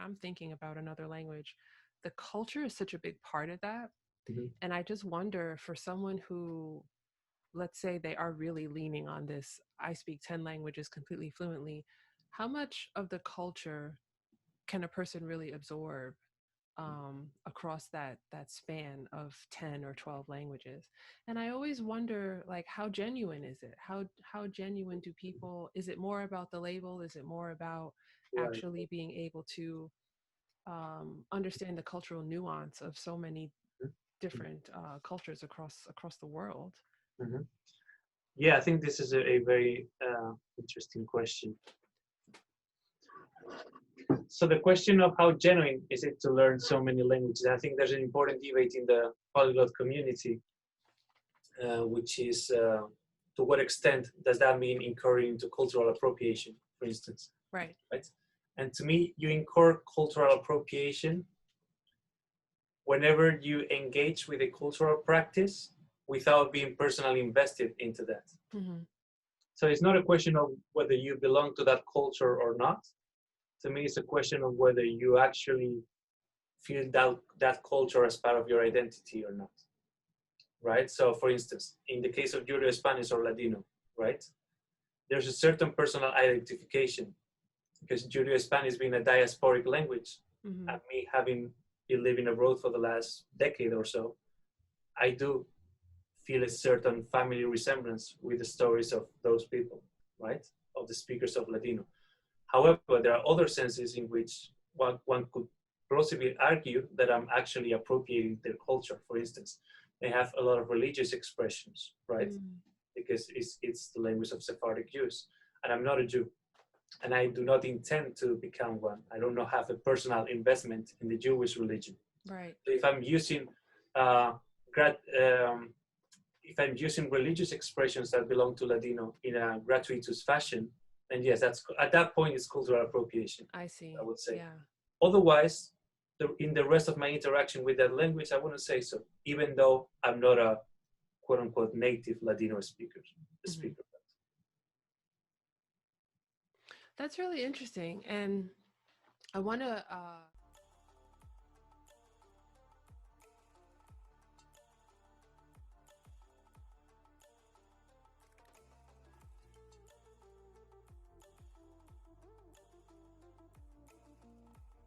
I'm thinking about another language, the culture is such a big part of that. Mhm. And I just wonder for someone who, let's say they are really leaning on this, I speak 10 languages completely fluently, how much of the culture can a person really absorb across that span of 10 or 12 languages? And I always wonder, like, how genuine is it? How genuine do people, is it more about the label? Is it more about Right. actually being able to understand the cultural nuance of so many different cultures across the world? Mhm. Yeah, I think this is a very interesting question. So the question of how genuine is it to learn so many languages, I think there's an important debate in the polyglot community, which is to what extent does that mean incurring into cultural appropriation, for instance, Right. right? And to me, you incur cultural appropriation whenever you engage with a cultural practice without being personally invested into that. Hmm. So it's not a question of whether you belong to that culture or not. To me, it's a question of whether you actually feel that culture as part of your identity or not, right? So, for instance, in the case of Judeo Spanish or Ladino, right, there's a certain personal identification because Judeo Spanish being a diasporic language, Hmm. and me having been living abroad for the last decade or so, I do feel a certain family resemblance with the stories of those people, right? Of the speakers of Ladino. However, there are other senses in which one could plausibly argue that I'm actually appropriating their culture. For instance, they have a lot of religious expressions, right? Mm. Because it's the language of Sephardic Jews. And I'm not a Jew. And I do not intend to become one. I do not have a personal investment in the Jewish religion. Right. So if I'm using uh, grad, if I'm using religious expressions that belong to Ladino in a gratuitous fashion, then yes, that's at that point it's cultural appropriation, I I see. would say. Yeah. Otherwise, in the rest of my interaction with that language, I wouldn't say so, even though I'm not a quote unquote native Ladino speaker. Hmm. speaker. That's really interesting. And I want to